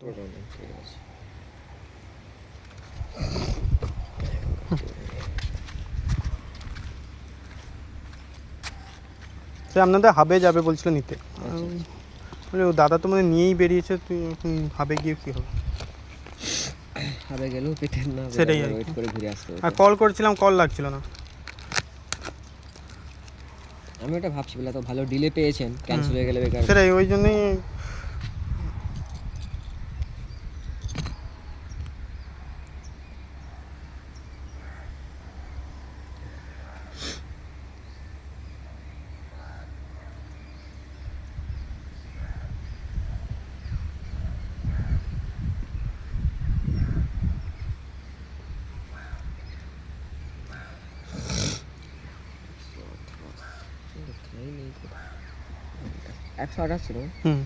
তোমার। ঠিক আছে। সে আপনাদের হাবে যাবে বলছিল নিতে। আচ্ছা, আচ্ছা। বলে ও দাদা তো মানে নিয়েই বেরিয়েছে, তুই এখন হাবে গিয়ে কী হবে? হাবে গেলেও পেতেন না, সেটাই আর ওয়েট কি। করে ঘুরে আসতে আর হতো। কল করেছিলাম, কল লাগছিল না। আমি ওটা ভাবছি বলে, এত ভালো ডিলে পেয়েছেন, ক্যান্সেল হয়ে গেলে বেকার। সেটাই, ওই জন্যই। একশো আঠাশ ছিল। হুম।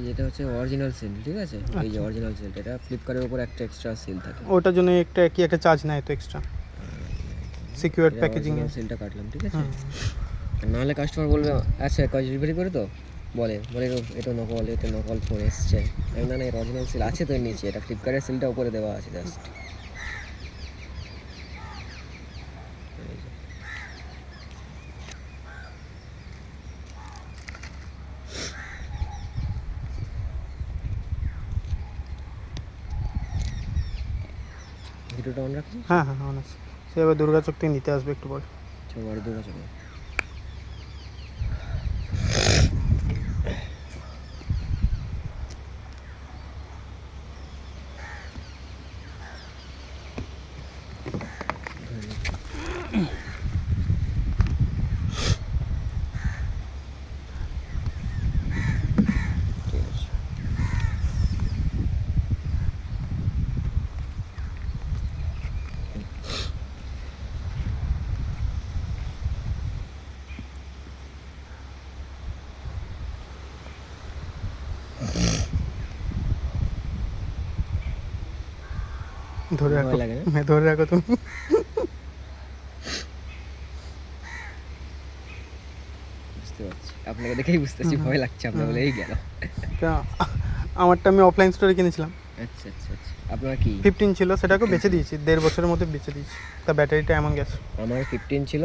যেটা হচ্ছে অরিজিনাল সেল, ঠিক আছে? এই যে অরিজিনাল সেলটা, এটা ফ্লিপকার্টের উপর একটা এক্সট্রা সেল থাকে। ওটার জন্য একটা কি একটা চার্জ নেয় তো এক্সট্রা, সিকিউর প্যাকেজিং এর। সেলটা কাটলাম, ঠিক আছে? নাহলে কাস্টমার বলবে আচ্ছা কাজ ডেলিভারি করে তো, বলে এটা নকল, এটা নকল ফোন এসছে। আমি না, এর অরিজিনাল সেল আছে তো এর নিচে, এটা ফ্লিপকার্টের সেলটা উপরে দেওয়া আছে জাস্ট। ভিডিওটা অন রাখছি। হ্যাঁ হ্যাঁ অন আছে। সে এবার দুর্গাচক থেকে নিতে আসবে একটু পরে। চলো বাড়ি দূর আছে। ঠিক আছে। ধরে রাখো, ভয় লাগে না? হ্যাঁ ধরে রাখো তুমি। বুঝতে পারছি, আপনাকে দেখেই বুঝতেছি ভয় লাগছে আপনার, বলে এই গেল। তা আমারটা আমি অফলাইন স্টোরে কিনেছিলাম। আচ্ছা আচ্ছা আচ্ছা। আপনার কি 15 ছিল, সেটাকে বেচে দিয়েছি, 1.5 বছরের মধ্যে বেচে দিয়েছি। তা ব্যাটারিটা এমন গেছে। আমার 15 ছিল,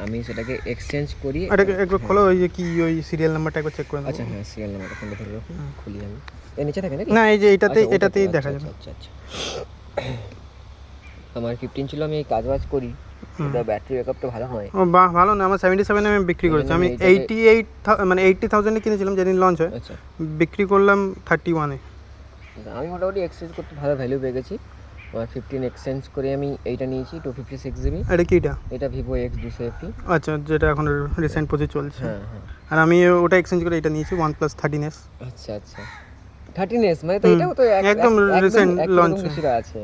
আমি সেটাকে এক্সচেঞ্জ করি। এটাকে একবার খোলো, ওই যে কি ওই সিরিয়াল নাম্বারটা একবার চেক করে নেবো। আচ্ছা হ্যাঁ, সিরিয়াল নাম্বারটা ফোনটা ধরে রাখুন, খুলি আমি। এর নিচে থাকে নাকি? না, এই যে আচ্ছা, এটাতেই ওটাতে, দেখা আচ্ছা যাবে। আচ্ছা আচ্ছা। আমার 15 ছিল, আমি এই কাজ বাজ করি, এটা ব্যাটারি ব্যাকআপ তো ভালো হয়। ও বাহ, ভালো না, আমার 77 আমি বিক্রি করেছি। আমি 88 মানে 80,000 কিনেছিলাম যেদিন লঞ্চ হয়, আচ্ছা, বিক্রি করলাম 31-এ। আমি মোটামুটি এক্সচেঞ্জ করতে ভালো ভ্যালু পেয়ে গেছি। আমার 15 এক্সচেঞ্জ করে আমি এইটা নিয়েছি 256 জিবি। এটা কি এটা? এটা ভিভো X200 FE। আচ্ছা, যেটা এখন রিসেন্ট প্রজেক্ট চলছে। হ্যাঁ হ্যাঁ। আর আমি ওটা এক্সচেঞ্জ করে এটা নিয়েছি OnePlus 13s। আচ্ছা আচ্ছা। 13s মানে তো এটাও তো একদম রিসেন্ট লঞ্চ কিছুটা আছে।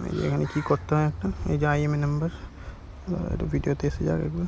এই যে এখানে কী করতে হয় একটা, এই যে IMEI নাম্বার, এটা ভিডিওতে এসে যাক একবার।